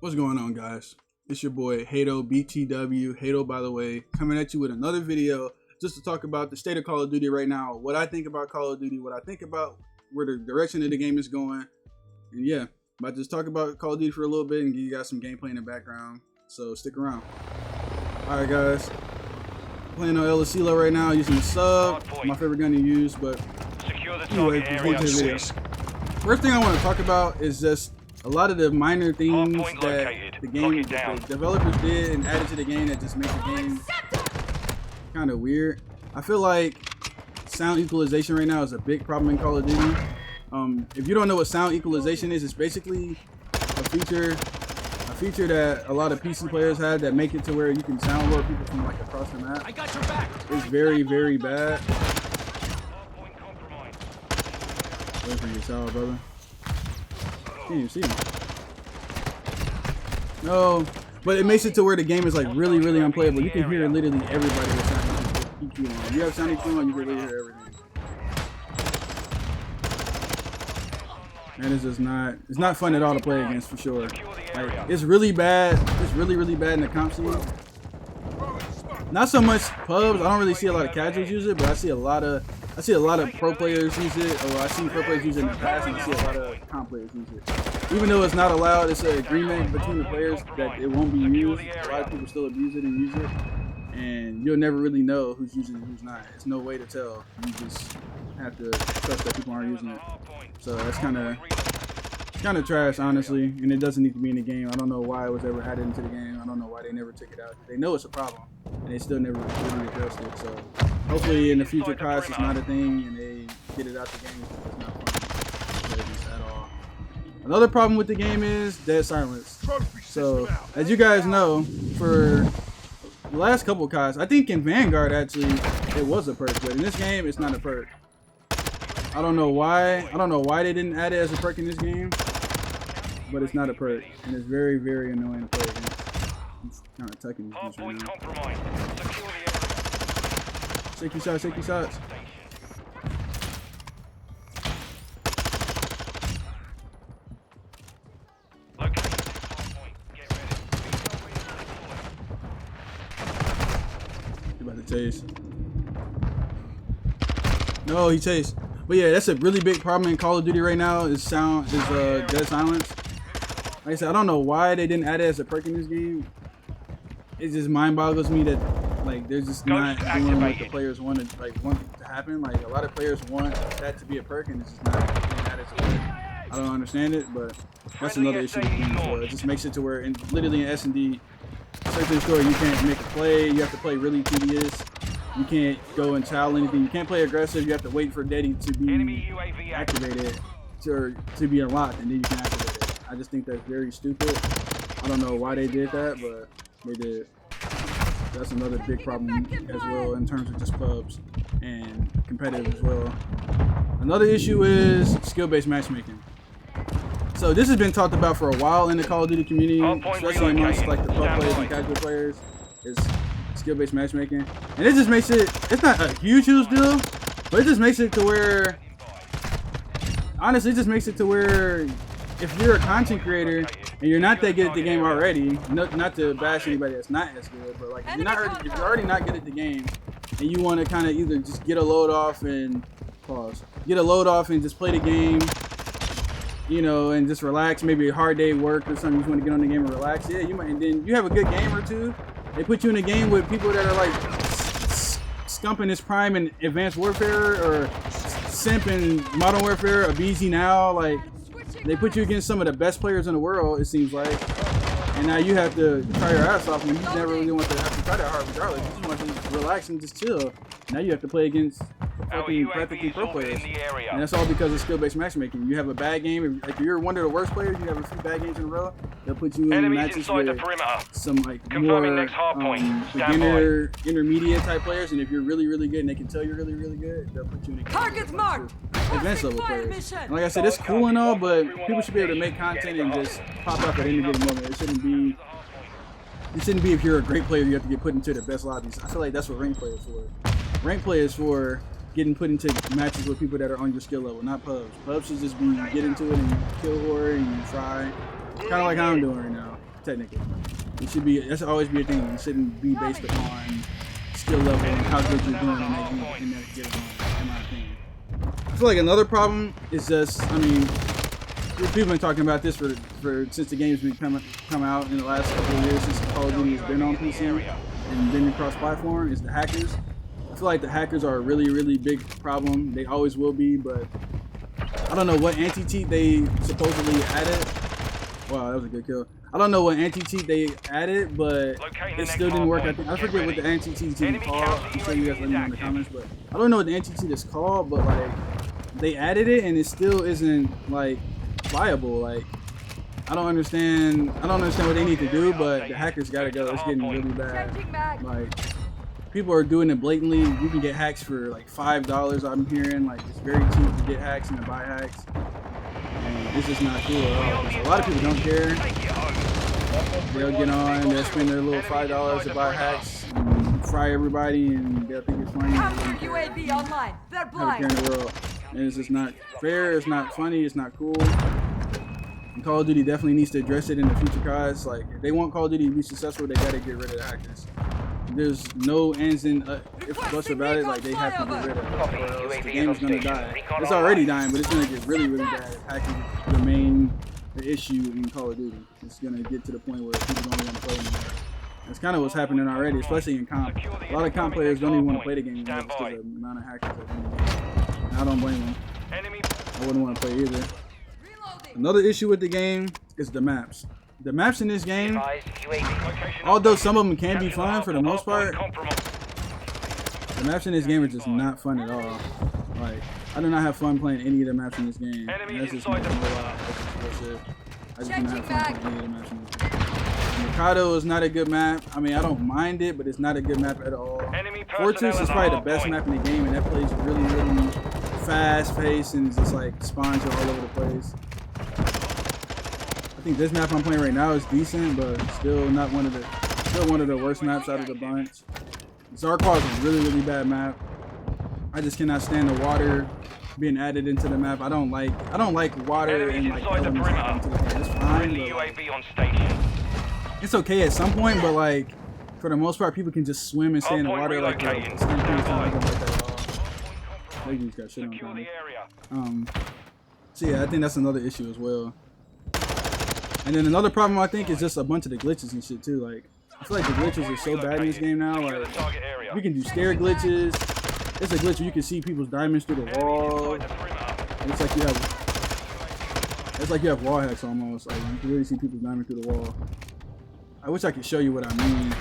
What's going on, guys? It's your boy Hato, BTW. Hato, by the way, coming at you with another video just to talk about the state of Call of Duty right now, what I think about Call of Duty, what I think about where the direction of the game is going. And yeah, about to just talk about Call of Duty for a little bit and give you guys some gameplay in the background. So stick around. Alright, guys. Playing on El Asilo right now, using the sub. My favorite gun to use, but anyway, before to the video. First thing I want to talk about is just a lot of the minor things that the developers did and added to the game that just make the game kind of weird. I feel like sound equalization right now is a big problem in Call of Duty. If you don't know what sound equalization is, it's basically a feature that a lot of PC players have that make it to where you can soundboard people from like across the map. It's very, very bad. Wait for your sound, brother. Can't even see him. No, but it makes it to where the game is like really, really unplayable. You can hear literally everybody with sound EQ on. If you have sound EQ on, you can really hear everything. And it's just not, it's not fun at all to play against for sure. Like, it's really bad. It's really, really bad in the comp scene. Not so much pubs. I don't really see a lot of casuals use it, but I see a lot of pro players use it, or I've seen pro players use it in the past, and I see a lot of comp players use it. Even though it's not allowed, it's an agreement between the players that it won't be used. A lot of people still abuse it and use it, and you'll never really know who's using it and who's not. There's no way to tell. You just have to trust that people aren't using it. So that's kind of trash, honestly, and it doesn't need to be in the game. I don't know why it was ever added into the game. I don't know why they never took it out. They know it's a problem, and they still never really addressed it. So hopefully in the future class it's not a thing and they get it out the game. It's not fun at all. Another problem with the game is dead silence. So as you guys know, for the last couple of CODs, I think in Vanguard actually it was a perk, but in this game it's not a perk. I don't know why they didn't add it as a perk in this game, but it's not a perk, and it's very, very annoying to play against. He's kind of tucking this right now. Shaky shots, shaky shots. He's about to chase. No, he chased. But yeah, that's a really big problem in Call of Duty right now. Is dead silence. Like I said, I don't know why they didn't add it as a perk in this game. It just mind boggles me that like they're just not doing what the players want to happen. Like a lot of players want that to be a perk, and it's just not being added as a perk. I don't understand it, but that's another issue with games. So it just makes it to where literally in S&D, search and destroy, you can't make a play. You have to play really tedious. You can't go and child anything. You can't play aggressive. You have to wait for Daddy to be activated to be unlocked, and then you can activate it. I just think that's very stupid. I don't know why they did that, but they did. That's another big problem as well in terms of just pubs and competitive as well. Another issue is skill-based matchmaking. So this has been talked about for a while in the Call of Duty community, especially amongst like the pub players and casual players. Is skill-based matchmaking, and it just makes it's not a huge deal, but it just makes it to where, honestly, it just makes it to where if you're a content creator and you're not that good at the game already, not to bash anybody that's not as good, but like if you're already not good at the game and you want to kind of either just get a load off and just play the game, you know, and just relax, maybe a hard day at work or something, you just want to get on the game and relax, yeah, you might, and then you have a good game or two. They put you in a game with people that are like scumping his prime in Advanced Warfare or simp in Modern Warfare or BZ now. Like, they put you against some of the best players in the world, it seems like. And now you have to try your ass off when you never really want to have to try that hard regardless. You just want to just relax and just chill. Now you have to play against practically pro players. And that's all because of skill-based matchmaking. You have a bad game, if you're one of the worst players, you have a few bad games in a row, they'll put you in matches with some like more beginner, intermediate type players, and if you're really, really good and they can tell you're really, really good, they'll put you in a game with advanced level players. And like I said, it's cool and all, but people should be able to make content and just pop up at any given moment. It shouldn't be if you're a great player, you have to get put into the best lobbies. I feel like that's what ranked play is for. Ranked play is for getting put into matches with people that are on your skill level, not pubs. Pubs should just be you get into it and you kill horror and you try. It's kind of like how I'm doing right now. technically. It should be. That should always be a thing. It shouldn't be based upon skill level and how good you're doing in that given moment, in my opinion. I feel like another problem is just, I mean, people have been talking about this for since the game's been come out in the last couple of years, since Call of Duty has been on PC and been across platform, is the hackers. I feel like the hackers are a really, really big problem. They always will be, but I don't know what anti-cheat they supposedly added. Wow, that was a good kill. I don't know what anti-cheat they added, but it still didn't work. I forget what the anti-cheat is even called. I'm sure you guys let me know in the comments, but I don't know what the anti-cheat is called, but like they added it and it still isn't like viable. Like I don't understand what they need to do, but the hackers gotta go. It's getting really bad. Like people are doing it blatantly. You can get hacks for like $5. I'm hearing like it's very cheap to get hacks and to buy hacks. And it's just not cool at all. So a lot of people don't care. They'll get on, they'll spend their little $5 to buy hacks, and fry everybody, and they'll think it's funny. UAV online. They're blind. In the world. And it's just not fair, it's not funny, it's not cool. And Call of Duty definitely needs to address it in the future, guys. Like, if they want Call of Duty to be successful, they gotta get rid of the hackers. There's no ends in if buts about it, like they have to get rid of it, or else the game is gonna die. It's already dying, but it's gonna get really, really bad if hacking remain the issue in Call of Duty. It's gonna get to the point where people don't want to play anymore. That's kind of what's happening already, especially in comp. A lot of comp players don't even want to play the game anymore because of the amount of hackers that are in the game. And I don't blame them. I wouldn't want to play either. Another issue with the game is the maps. The maps in this game, although some of them can be fun for the most part, the maps in this game are just not fun at all. Like, I do not have fun playing any of the maps in this game. And that's just not gonna lie. I just do not have fun playing any of the maps in this game. Hato is not a good map. I mean, I don't mind it, but it's not a good map at all. Fortress is probably the best map in the game, and that plays really, really fast paced and just like spawns you all over the place. I think this map I'm playing right now is decent, but still not one of the worst maps out of the bunch. Zarqwa is a really, really bad map. I just cannot stand the water being added into the map. I don't like water and like elements into the game. It's fine, but like, it's okay at some point, but like for the most part, people can just swim and stay in the water like that. They just got shit on camera. So yeah, I think that's another issue as well. And then another problem I think is just a bunch of the glitches and shit too. Like I feel like the glitches are so bad in this game now. Like you can do scare glitches. It's a glitch where you can see people's diamonds through the wall. It's like you have wall hacks almost. Like you can really see people's diamonds through the wall. I wish I could show you what I mean.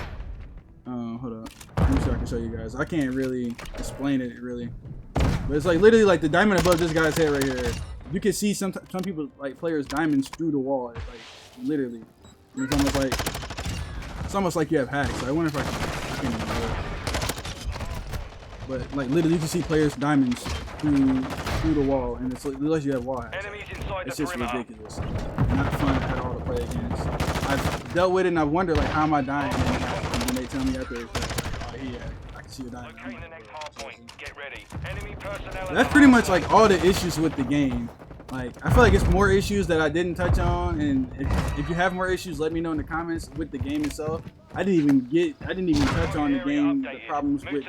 Hold up. Let me see if I can show you guys. I can't really explain it really. But it's like literally like the diamond above this guy's head right here. You can see some people, like players' diamonds through the wall. It's like literally. And it's almost like you have hacks. I wonder if I can't even do it. But like literally you can see players' diamonds through the wall, and it's unless you have wall hacks. It's just ridiculous. Not fun at all to play against. I've dealt with it and I wonder like how am I dying? And when they tell me after it's like, oh yeah, I can see you dying. That's pretty much like all the issues with the game. Like I feel like it's more issues that I didn't touch on, and if you have more issues, let me know in the comments with the game itself. I didn't even touch on the game, the problems with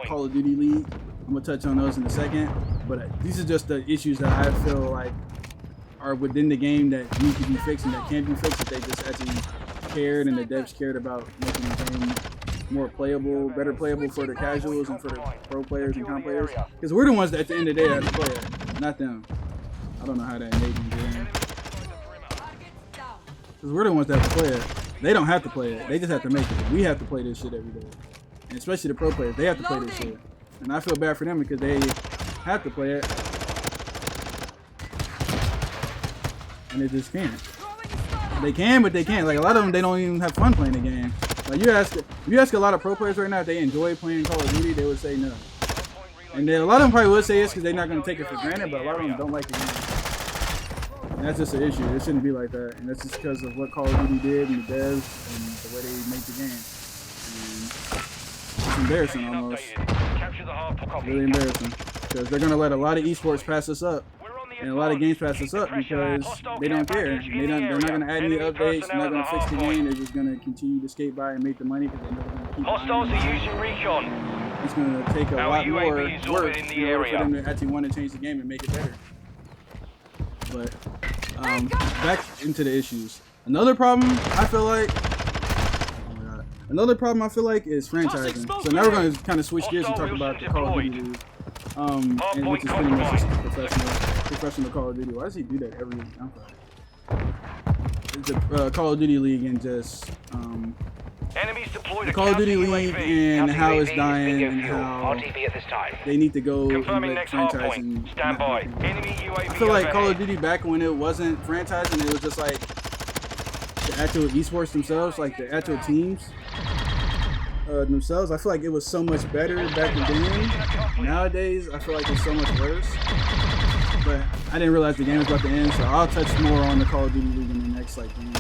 Call of Duty League. I'm gonna touch on those in a second, but these are just the issues that I feel like are within the game that need to be fixed and that can't be fixed if they just actually cared and the devs cared about making the game more playable, better playable for the casuals and for the pro players and comp players. Because we're the ones that at the end of the day have to play it, not them. I don't know how that made me game. Because we're the ones that have to play it. They don't have to play it. They just have to make it. We have to play this shit every day. And especially the pro players. They have to play this shit. And I feel bad for them because they have to play it. And they just can't. They can, but they can't. Like a lot of them, they don't even have fun playing the game. Like if you ask a lot of pro players right now if they enjoy playing Call of Duty, they would say no. And then a lot of them probably would say yes because they're not going to take it for granted, but a lot of them don't like the game. And that's just an issue. It shouldn't be like that. And that's just because of what Call of Duty did and the devs and the way they make the game. And it's embarrassing almost. Really embarrassing. Because they're going to let a lot of esports pass us up. And a lot of games pass this up because they don't care. They're not gonna add any updates. They're not gonna fix the game. They're just gonna continue to skate by and make the money because they know they're gonna keep Hostiles buying are using recon. it's gonna take a lot more work UAV is orbiting the in order area. for them to actually want to change the game and make it better. But back into the issues. Another problem I feel like. Another problem I feel like is franchising. So now we're going to kind of switch gears and talk about the Call of Duty League, and which is pretty much just professional Call of Duty. Why does he do that every? I'm sorry. It's a Call of Duty League and just Enemies deployed the Call of Duty League and Counter how it's UAV is dying bingo and fuel. how RTV at this time. they need to go Confirming and let next hard point. franchising. Stand by. Enemy UAV I feel like Call of overhead. Duty back when it wasn't franchising, it was just like the actual esports themselves, like the actual teams themselves. I feel like it was so much better back then. Nowadays, I feel like it's so much worse. But I didn't realize the game was about to end, so I'll touch more on the Call of Duty League in the next like game.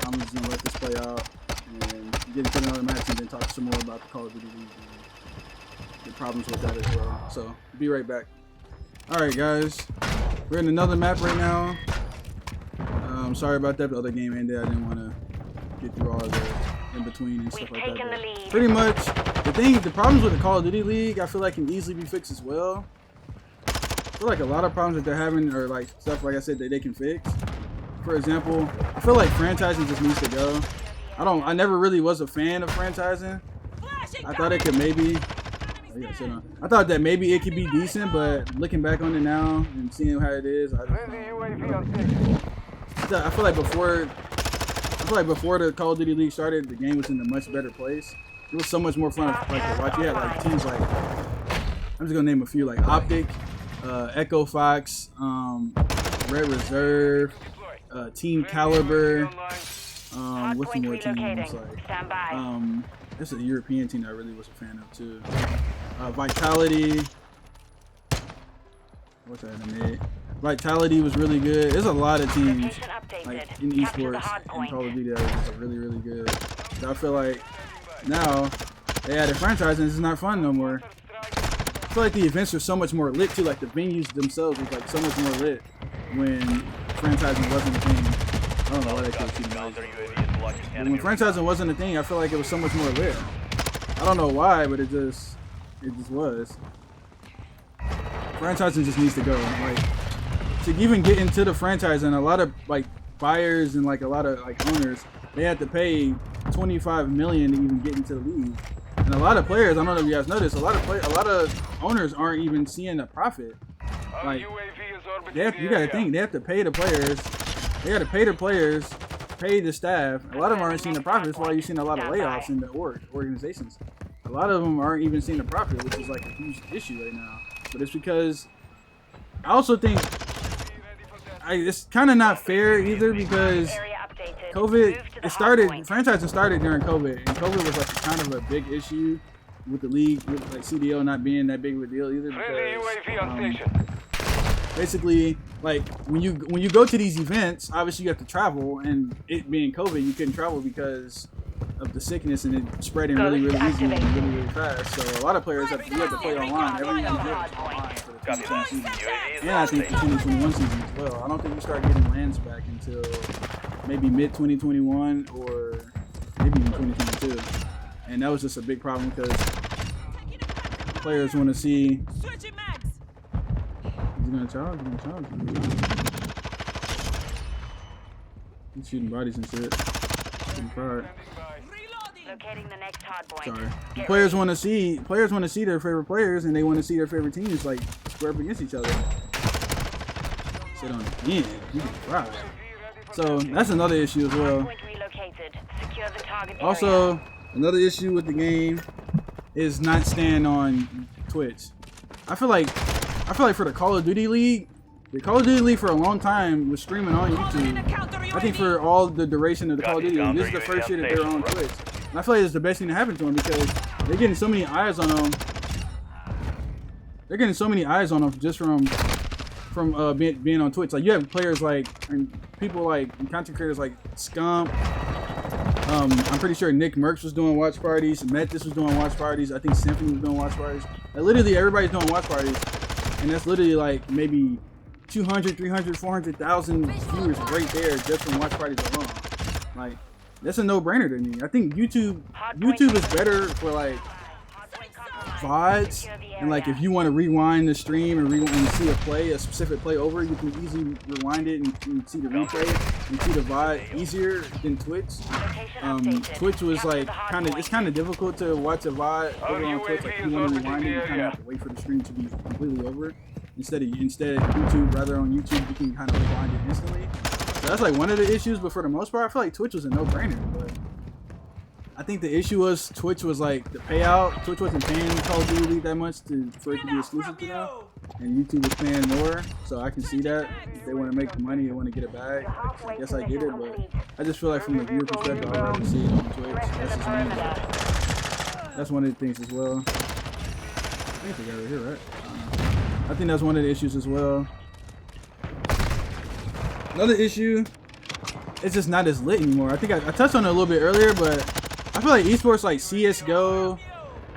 I'm just gonna let this play out and get into another match and then talk some more about the Call of Duty League and the problems with that as well. So be right back. Alright guys, we're in another map right now. Sorry about that, the other game ended. I didn't want to get through all the in between and stuff like that. But pretty much, the problems with the Call of Duty League, I feel like can easily be fixed as well. I feel like a lot of problems that they're having are like stuff, like I said, that they can fix. For example, I feel like franchising just needs to go. I never really was a fan of franchising. I thought it could maybe, I thought that maybe it could be decent, but looking back on it now and seeing how it is, I feel like before the Call of Duty League started, the game was in a much better place. It was so much more fun to watch. You had like teams like, I'm just gonna name a few, like Optic, Echo Fox, Red Reserve, Team Caliber. What's some more teams like? This is a European team that I really was a fan of too. Vitality. What's that I made? Vitality was really good. There's a lot of teams like in esports and Call of Duty that are just really, really good. So I feel like now they added franchising. It's not fun no more. I feel like the events are so much more lit too. Like the venues themselves was like so much more lit when franchising wasn't a thing. I don't know why they keep shooting noise. But when franchising wasn't a thing, I feel like it was so much more lit. I don't know why, but it just was. Franchising just needs to go. Like, to even get into the franchising, a lot of like buyers and like a lot of like owners, they had to pay $25 million to even get into the league. And a lot of players, I don't know if you guys noticed, a lot of owners aren't even seeing a profit. Like, you gotta think, they have to pay the players. They gotta pay the players, pay the staff. A lot of them aren't seeing the profit. That's why you're seeing a lot of layoffs in the organizations. A lot of them aren't even seeing the profit, which is like a huge issue right now. But it's because I also think it's kind of not fair either, because franchising started during COVID, and COVID was like kind of a big issue with the league, with like CDL not being that big of a deal either, because basically, like when you go to these events, obviously you have to travel, and it being COVID, you couldn't travel because of the sickness and it spreading really, really easy and really, really fast. So a lot of players have to play online. Everyone is online for the 2020 season, and I think the 2021 season as well. I don't think we start getting lands back until maybe mid 2021 or maybe even 2022. And that was just a big problem because players want to see. He's gonna charge. He's shooting bodies and shit. Locating the next hard point. Sorry. Players want to see their favorite players, and they want to see their favorite teams like square up against each other. Sit on the end. You can try. So that's another issue as well. Also, another issue with the game is not staying on Twitch. I feel like for the Call of Duty League, for a long time was streaming on YouTube. I think for all the duration of the Call of Duty League, this is the first year that they're on Twitch. And I feel like it's the best thing to happen to them because they're getting so many eyes on them. They're getting so many eyes on them just from being on Twitch. Like you have players like and people like and content creators like Scump. I'm pretty sure Nick Merckx was doing watch parties. Metis was doing watch parties. I think Symphony was doing watch parties. Like, literally everybody's doing watch parties, and that's literally like maybe 200, 300, 400,000 viewers right there just from watch parties alone. Like, that's a no-brainer to me. I think YouTube is better for like VODs, and like if you want to rewind the stream and see a specific play over, you can easily rewind it and see the replay and see the VOD easier than Twitch. Twitch was like it's kind of difficult to watch a VOD over on Twitch. Like if you want to rewind it, you kind of have to wait for the stream to be completely over. Instead YouTube, rather on YouTube, you can kind of rewind it instantly. So that's like one of the issues, but for the most part, I feel like Twitch was a no-brainer. But I think the issue was Twitch was like the payout. Twitch wasn't paying Call of Duty that much for it to be exclusive to them, and YouTube was paying more. So I can see that if they want to make the money, they want to get it back. I guess I get it, but I just feel like from the viewer perspective, I'd rather see it on Twitch. That's just me. That's one of the things as well. I think they got it here, right? I think that's one of the issues as well. Another issue, it's just not as lit anymore. I think I touched on it a little bit earlier, but I feel like esports like CSGO,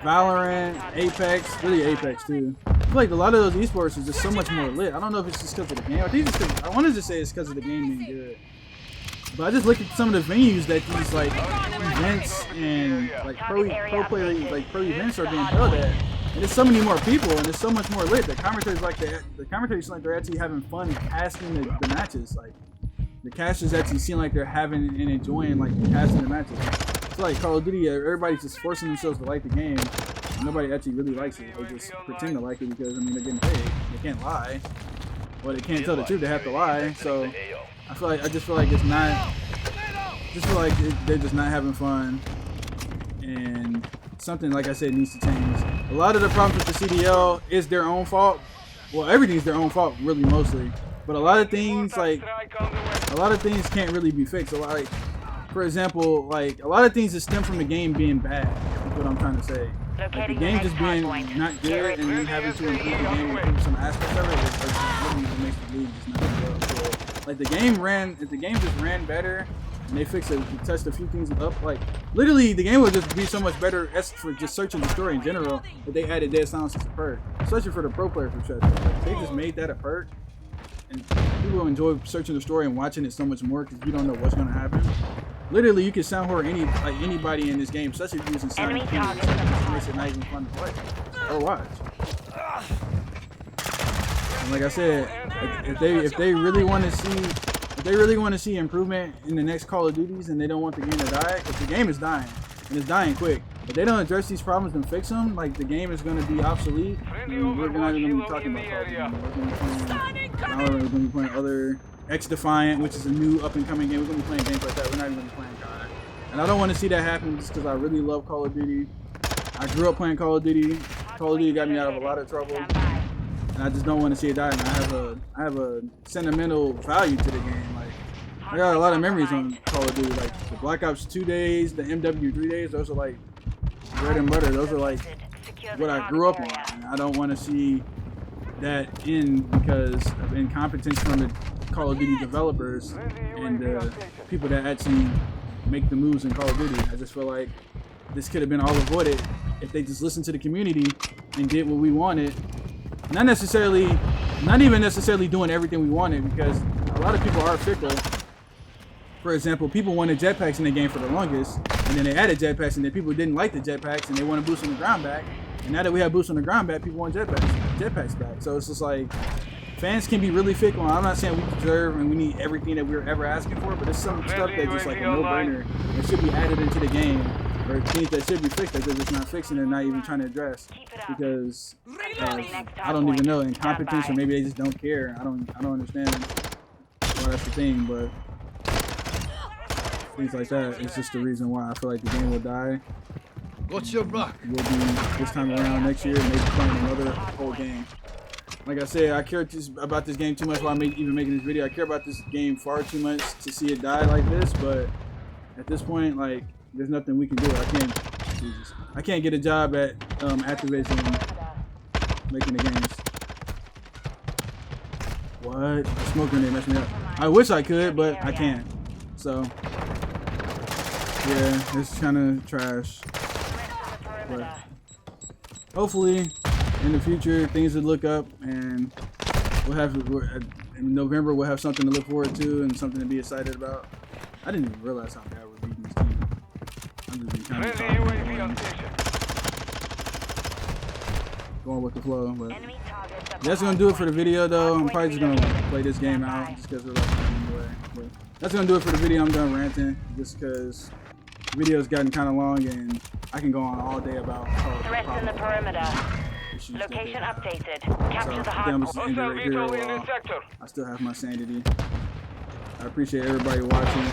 Valorant, Apex, really Apex too. I feel like a lot of those esports is just so much more lit. I don't know if it's just because of the game. I think it's because, I want to just say it's because of the game being good. But I just look at some of the venues that these like events and like pro events are being held at. And there's so many more people, and it's so much more lit. The commentators seem like they're actually having fun casting the matches. Like the casters actually seem like they're having and enjoying like casting the matches. It's like Call of Duty, everybody's just forcing themselves to like the game. Nobody actually really likes it. They just pretend to like it because I mean they're getting paid. They can't lie. Well, they can't tell the truth. They have to lie. So I just feel like it's not. They're just not having fun, and something, like I said, needs to change. A lot of the problems with the CDL is their own fault. Well, everything's their own fault, really, mostly. But a lot of things can't really be fixed. Like, for example, like a lot of things that stem from the game being bad. Is what I'm trying to say. Like the game just being not good, and then having to improve the game and improve some aspects of it, really makes the league just not well. So, like the game if the game just ran better, and they touched a few things up, like literally the game would just be so much better for just searching the story in general if they added dead silence as a perk, especially for the pro player perspective. Like, they just made that a perk, and people enjoy searching the story and watching it so much more because you don't know what's going to happen. Literally, you can sound horror anybody in this game, especially if you're using sound. It makes it not even fun to play or watch. And like I said, if they really want to see improvement in the next Call of Duties, and they don't want the game to die, because the game is dying and it's dying quick. If they don't address these problems and fix them, like the game is going to be obsolete. And we're not even going to be talking about Call of Duty. We're going to be playing other X-Defiant, which is a new up-and-coming game. We're going to be playing games like that. We're not even going to be playing COD. And I don't want to see that happen just because I really love Call of Duty. I grew up playing Call of Duty. Call of Duty got me out of a lot of trouble. And I just don't want to see it die. And I have a sentimental value to the game. Like, I got a lot of memories on Call of Duty. Like the Black Ops 2 days, the MW3 days, those are like bread and butter. Those are like what I grew up on. And I don't want to see that end because of incompetence from the Call of Duty developers and the people that actually make the moves in Call of Duty. I just feel like this could have been all avoided if they just listened to the community and did what we wanted. Not even necessarily doing everything we wanted, because a lot of people are fickle. For example, people wanted jetpacks in the game for the longest, and then they added jetpacks, and then people didn't like the jetpacks, and they want to boost on the ground back. And now that we have boost on the ground back, people want jetpacks back. So it's just like, fans can be really fickle. I'm not saying we deserve and we need everything that we're ever asking for, but it's some stuff that's just like a no-brainer that should be added into the game, or things that should be fixed that they're just not fixing and not even trying to address, because I don't even know, incompetence, or maybe they just don't care. I don't understand why that's the thing, but things like that is just the reason why I feel like the game will die. What's your back? We'll be this time around next year, maybe playing another whole game. Like I said, I care about this game too much while I'm even making this video. I care about this game far too much to see it die like this, but at this point, like, there's nothing we can do. I can't get a job at Activision making the games. What? The smoke grenade messed me up. I wish I could, but I can't. So, yeah, it's kind of trash. But hopefully, in the future, things would look up, and we'll have in November we'll have something to look forward to and something to be excited about. I didn't even realize how bad we're beating this team. I'm just been kind of Friendly UAV on station. going with the flow, but Enemy targets are that's gonna do it for the video though. I'm probably just gonna play this game out just because we're like anyway. But that's gonna do it for the video. I'm done ranting just because the video's gotten kind of long and I can go on all day about threats in the perimeter. issues that they Location have. updated. So Capture the I think I'm hard just gonna end it Hostile right here vehicle in while the sector. I still have my sanity. I appreciate everybody watching.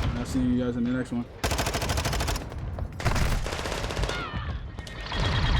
And I'll see you guys in the next one.